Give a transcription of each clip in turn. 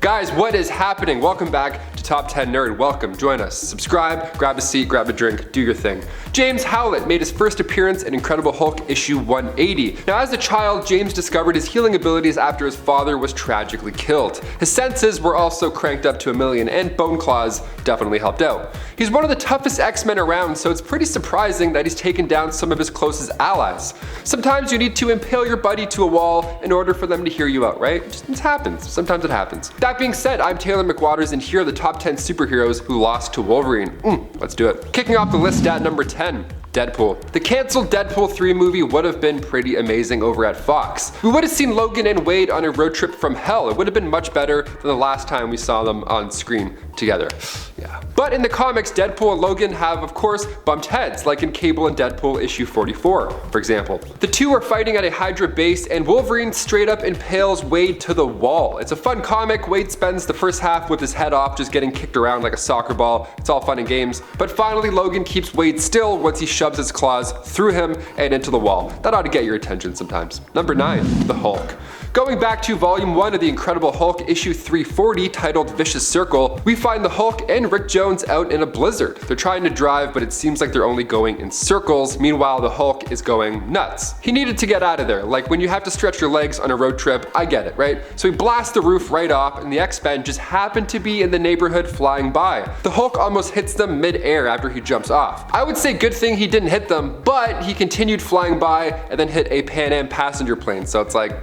Guys, what is happening? Welcome back to Top 10 Nerd. Welcome, join us. Subscribe, grab a seat, grab a drink, do your thing. James Howlett made his first appearance in Incredible Hulk issue 180. Now, as a child, James discovered his healing abilities after his father was tragically killed. His senses were also cranked up to 1,000,000, and bone claws definitely helped out. He's one of the toughest X-Men around, so it's pretty surprising that he's taken down some of his closest allies. Sometimes you need to impale your buddy to a wall in order for them to hear you out, right? It happens. Sometimes it happens. That being said, I'm Taylor McWatters, and here are the top 10 superheroes who lost to Wolverine. Let's do it. Kicking off the list at number 10. Deadpool. The cancelled Deadpool 3 movie would have been pretty amazing over at Fox. We would have seen Logan and Wade on a road trip from hell. It would have been much better than the last time we saw them on screen together. Yeah. But in the comics, Deadpool and Logan have, of course, bumped heads, like in Cable and Deadpool issue 44, for example. The two are fighting at a Hydra base, and Wolverine straight up impales Wade to the wall. It's a fun comic. Wade spends the first half with his head off, just getting kicked around like a soccer ball. It's all fun and games. But finally, Logan keeps Wade still once he shoves his claws through him and into the wall. That ought to get your attention sometimes. Number 9, the Hulk. Going back to volume 1 of the Incredible Hulk issue 340 titled Vicious Circle, we find the Hulk and Rick Jones out in a blizzard. They're trying to drive, but it seems like they're only going in circles. Meanwhile, the Hulk is going nuts. He needed to get out of there. Like when you have to stretch your legs on a road trip, I get it, right? So he blasts the roof right off, and the X-Men just happen to be in the neighborhood flying by. The Hulk almost hits them mid-air after he jumps off. I would say good thing he didn't hit them, but he continued flying by and then hit a Pan Am passenger plane, so it's like,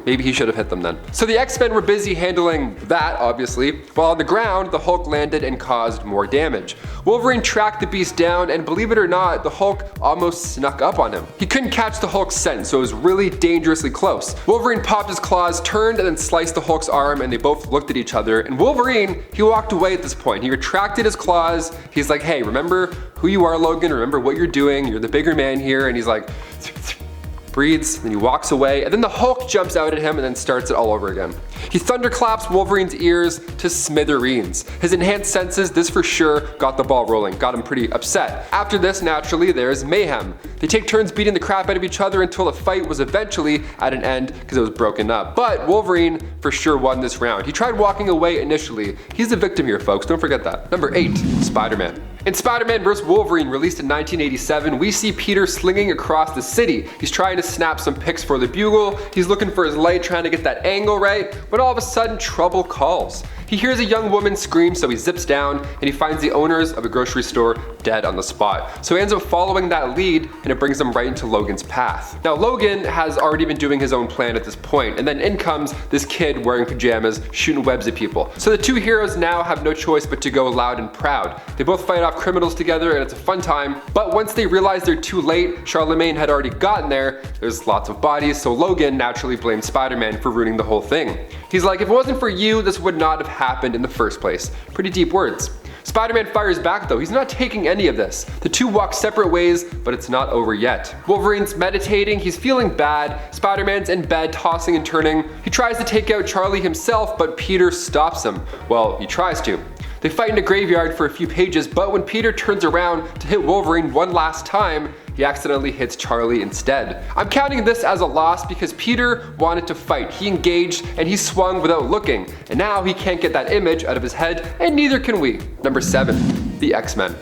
maybe he should have hit them then. So the X-Men were busy handling that, obviously, while on the ground, the Hulk landed and caused more damage. Wolverine tracked the beast down, and believe it or not, the Hulk almost snuck up on him. He couldn't catch the Hulk's scent, so it was really dangerously close. Wolverine popped his claws, turned, and then sliced the Hulk's arm, and they both looked at each other. And Wolverine, he walked away at this point. He retracted his claws. He's like, hey, remember who you are, Logan. Remember what you're doing. You're the bigger man here. And he's like, breathes, then he walks away, and then the Hulk jumps out at him and then starts it all over again. He thunderclaps Wolverine's ears to smithereens. His enhanced senses, this for sure, got the ball rolling, got him pretty upset. After this, naturally, there's mayhem. They take turns beating the crap out of each other until the fight was eventually at an end because it was broken up. But Wolverine for sure won this round. He tried walking away initially. He's the victim here, folks, don't forget that. Number 8, Spider-Man. In Spider-Man vs. Wolverine, released in 1987, we see Peter slinging across the city. He's trying to snap some pics for the Bugle. He's looking for his light, trying to get that angle right, but all of a sudden, trouble calls. He hears a young woman scream, so he zips down, and he finds the owners of a grocery store dead on the spot. So he ends up following that lead, and it brings him right into Logan's path. Now, Logan has already been doing his own plan at this point, and then in comes this kid wearing pajamas, shooting webs at people. So the two heroes now have no choice but to go loud and proud. They both fight off criminals together, and it's a fun time, but once they realize they're too late, Charlemagne had already gotten there, there's lots of bodies, so Logan naturally blames Spider-Man for ruining the whole thing. He's like, if it wasn't for you, this would not have happened in the first place. Pretty deep words. Spider-Man fires back though. He's not taking any of this. The two walk separate ways, but it's not over yet. Wolverine's meditating, he's feeling bad. Spider-Man's in bed, tossing and turning. He tries to take out Charlie himself, but Peter stops him. Well, he tries to. They fight in a graveyard for a few pages, but when Peter turns around to hit Wolverine one last time, he accidentally hits Charlie instead. I'm counting this as a loss because Peter wanted to fight. He engaged and he swung without looking. And now he can't get that image out of his head, and neither can we. Number 7, the X-Men.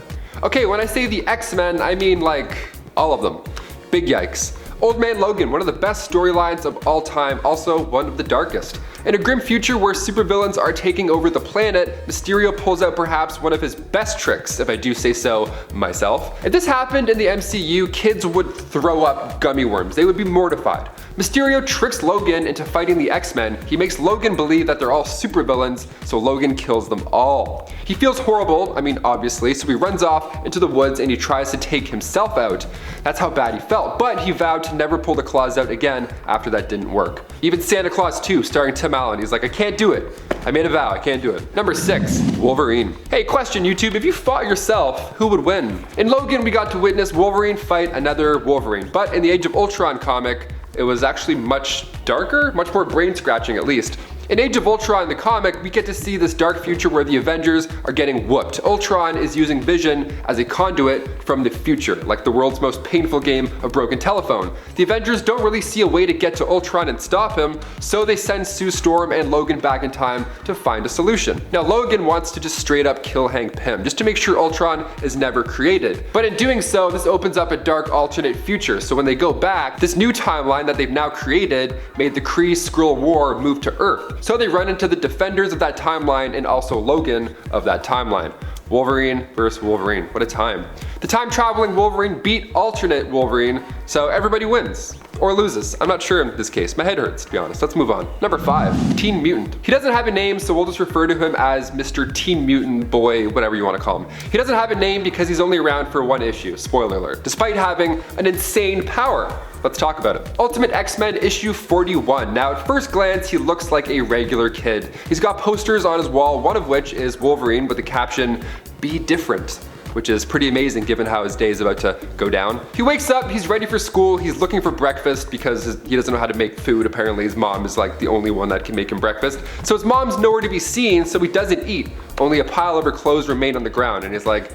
Okay, when I say the X-Men, I mean like all of them. Big yikes. Old Man Logan, one of the best storylines of all time, also one of the darkest. In a grim future where supervillains are taking over the planet, Mysterio pulls out perhaps one of his best tricks, if I do say so myself. If this happened in the MCU, kids would throw up gummy worms. They would be mortified. Mysterio tricks Logan into fighting the X-Men. He makes Logan believe that they're all supervillains, so Logan kills them all. He feels horrible, I mean obviously, so he runs off into the woods and he tries to take himself out. That's how bad he felt, but he vowed to never pull the claws out again after that didn't work. Even Santa Claus 2, starring Tim Allen, he's like, I can't do it. I made a vow, I can't do it. Number 6, Wolverine. Hey, question YouTube, if you fought yourself, who would win? In Logan, we got to witness Wolverine fight another Wolverine, but in the Age of Ultron comic, it was actually much darker, much more brain scratching at least. In Age of Ultron in the comic, we get to see this dark future where the Avengers are getting whooped. Ultron is using Vision as a conduit from the future, like the world's most painful game of broken telephone. The Avengers don't really see a way to get to Ultron and stop him, so they send Sue Storm and Logan back in time to find a solution. Now Logan wants to just straight up kill Hank Pym, just to make sure Ultron is never created. But in doing so, this opens up a dark alternate future, so when they go back, this new timeline that they've now created made the Kree-Skrull War move to Earth. So they run into the defenders of that timeline and also Logan of that timeline. Wolverine versus Wolverine, what a time. The time-traveling Wolverine beat alternate Wolverine, so everybody wins. Or loses. I'm not sure in this case. My head hurts, to be honest. Let's move on. Number 5, Teen Mutant. He doesn't have a name, so we'll just refer to him as Mr. Teen Mutant Boy, whatever you want to call him. He doesn't have a name because he's only around for one issue, spoiler alert, despite having an insane power. Let's talk about it. Ultimate X-Men issue 41. Now at first glance, he looks like a regular kid. He's got posters on his wall, one of which is Wolverine with the caption, "Be different," which is pretty amazing given how his day is about to go down. He wakes up, he's ready for school, he's looking for breakfast because he doesn't know how to make food. Apparently his mom is like the only one that can make him breakfast. So his mom's nowhere to be seen, so he doesn't eat. Only a pile of her clothes remain on the ground, and he's like,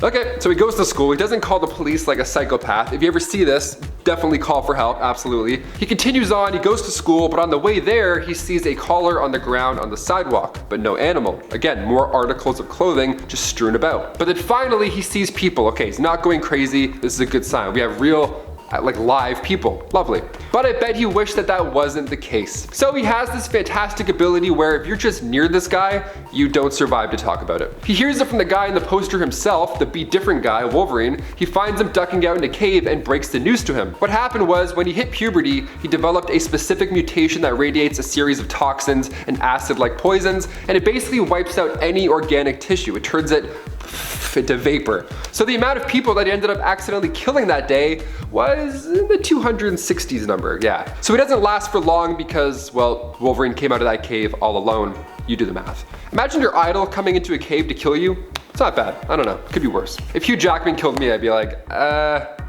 okay, so he goes to school. He doesn't call the police like a psychopath. If you ever see this, definitely call for help, absolutely. He continues on, he goes to school, but on the way there, he sees a collar on the ground on the sidewalk, but no animal. Again, more articles of clothing just strewn about. But then finally, he sees people. Okay, he's not going crazy. This is a good sign. We have real, like live people. Lovely. But I bet he wished that that wasn't the case. So he has this fantastic ability where if you're just near this guy, you don't survive to talk about it. He hears it from the guy in the poster himself, the Be Different guy, Wolverine. He finds him ducking out in a cave and breaks the news to him. What happened was when he hit puberty, he developed a specific mutation that radiates a series of toxins and acid-like poisons, and it basically wipes out any organic tissue. It turns it into vapor. So the amount of people that he ended up accidentally killing that day was in the 260s number, yeah. So he doesn't last for long because, well, Wolverine came out of that cave all alone. You do the math. Imagine your idol coming into a cave to kill you. It's not bad. I don't know. Could be worse. If Hugh Jackman killed me, I'd be like,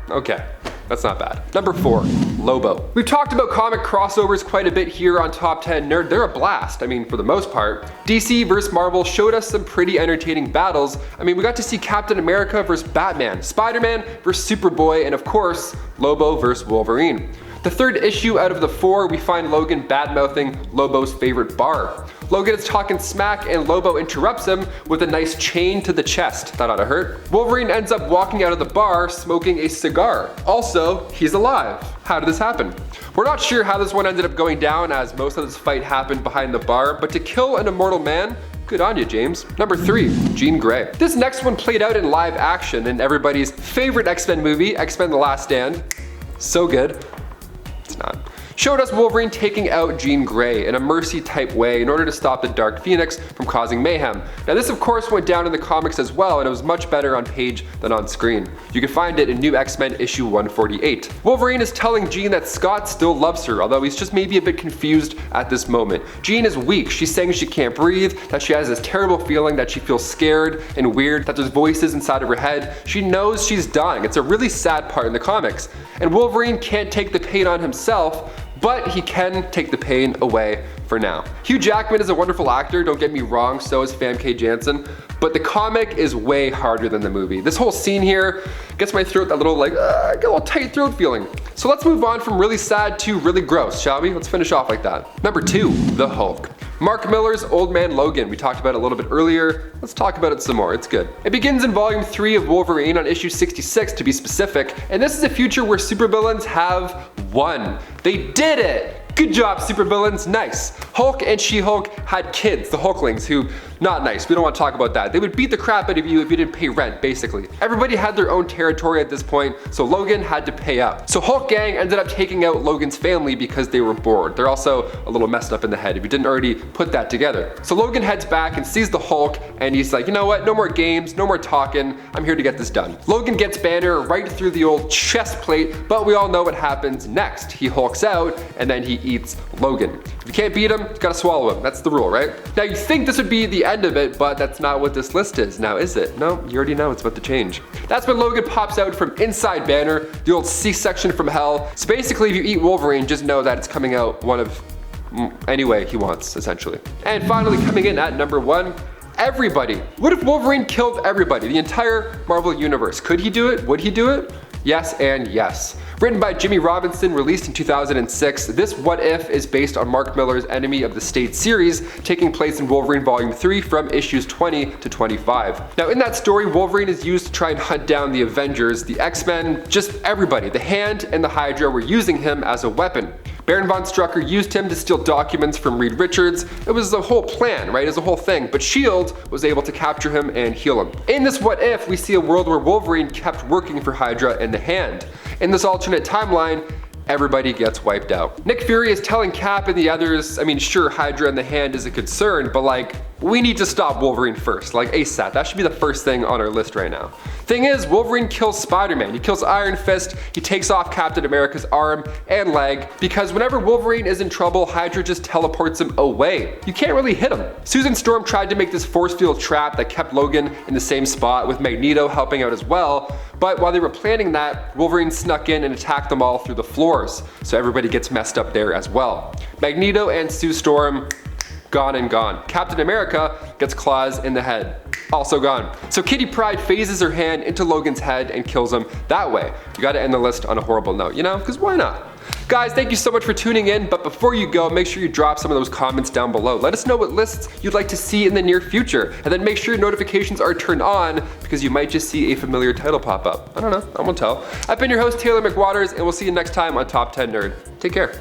okay. That's not bad. Number 4, Lobo. We've talked about comic crossovers quite a bit here on Top 10 Nerd. They're a blast, I mean, for the most part. DC vs. Marvel showed us some pretty entertaining battles. I mean, we got to see Captain America versus Batman, Spider-Man versus Superboy, and of course, Lobo versus Wolverine. The third issue out of the 4, we find Logan bad-mouthing Lobo's favorite bar. Logan is talking smack and Lobo interrupts him with a nice chain to the chest. That ought to hurt. Wolverine ends up walking out of the bar smoking a cigar. Also, he's alive. How did this happen? We're not sure how this one ended up going down as most of this fight happened behind the bar, but to kill an immortal man, good on you, James. Number 3, Jean Grey. This next one played out in live action in everybody's favorite X-Men movie, X-Men The Last Stand. So good. It's not. Showed us Wolverine taking out Jean Grey in a mercy type way in order to stop the Dark Phoenix from causing mayhem. Now this of course went down in the comics as well, and it was much better on page than on screen. You can find it in New X-Men issue 148. Wolverine is telling Jean that Scott still loves her, although he's just maybe a bit confused at this moment. Jean is weak. She's saying she can't breathe, that she has this terrible feeling that she feels scared and weird, that there's voices inside of her head. She knows she's dying. It's a really sad part in the comics. And Wolverine can't take the pain on himself, but he can take the pain away for now. Hugh Jackman is a wonderful actor, don't get me wrong, so is Famke Janssen, but the comic is way harder than the movie. This whole scene here gets my throat that little like, get a little tight throat feeling. So let's move on from really sad to really gross, shall we? Let's finish off like that. Number 2, the Hulk. Mark Millar's Old Man Logan. We talked about it a little bit earlier. Let's talk about it some more, it's good. It begins in volume 3 of Wolverine on issue 66 to be specific, and this is a future where supervillains have won. They did it! Good job, supervillains, nice. Hulk and She-Hulk had kids, the Hulklings, who, not nice, we don't want to talk about that. They would beat the crap out of you if you didn't pay rent, basically. Everybody had their own territory at this point, so Logan had to pay up. So Hulk Gang ended up taking out Logan's family because they were bored. They're also a little messed up in the head if you didn't already put that together. So Logan heads back and sees the Hulk, and he's like, you know what, no more games, no more talking, I'm here to get this done. Logan gets Banner right through the old chest plate, but we all know what happens next. He hulks out, and then he eats Logan. If you can't beat him, you gotta swallow him. That's the rule, right? Now you think this would be the end of it, but that's not what this list is. Now is it? No, you already know it's about to change. That's when Logan pops out from inside Banner, the old C-section from hell. So basically if you eat Wolverine, just know that it's coming out one of any way he wants, essentially. And finally, coming in at number 1, everybody. What if Wolverine killed everybody, the entire Marvel Universe? Could he do it? Would he do it? Yes and yes. Written by Jimmy Robinson, released in 2006, this What If is based on Mark Millar's Enemy of the State series, taking place in Wolverine Volume 3 from issues 20 to 25. Now in that story, Wolverine is used to try and hunt down the Avengers, the X-Men, just everybody. The Hand and the Hydra were using him as a weapon. Baron von Strucker used him to steal documents from Reed Richards. It was a whole plan, right? It was a whole thing, but S.H.I.E.L.D. was able to capture him and heal him. In this What If, we see a world where Wolverine kept working for Hydra and the Hand. In this alternate timeline, everybody gets wiped out. Nick Fury is telling Cap and the others, I mean, sure, Hydra and the Hand is a concern, but like, we need to stop Wolverine first, like ASAP. That should be the first thing on our list right now. Thing is, Wolverine kills Spider-Man, he kills Iron Fist, he takes off Captain America's arm and leg, because whenever Wolverine is in trouble, Hydra just teleports him away. You can't really hit him. Susan Storm tried to make this force field trap that kept Logan in the same spot, with Magneto helping out as well, but while they were planning that, Wolverine snuck in and attacked them all through the floors, so everybody gets messed up there as well. Magneto and Sue Storm, gone and gone. Captain America gets claws in the head, also gone. So Kitty Pryde phases her hand into Logan's head and kills him that way. You gotta end the list on a horrible note, you know, because why not? Guys, thank you so much for tuning in, but before you go, make sure you drop some of those comments down below. Let us know what lists you'd like to see in the near future, and then make sure your notifications are turned on, because you might just see a familiar title pop up. I don't know, I won't tell. I've been your host, Taylor McWaters, and we'll see you next time on Top 10 Nerd. Take care.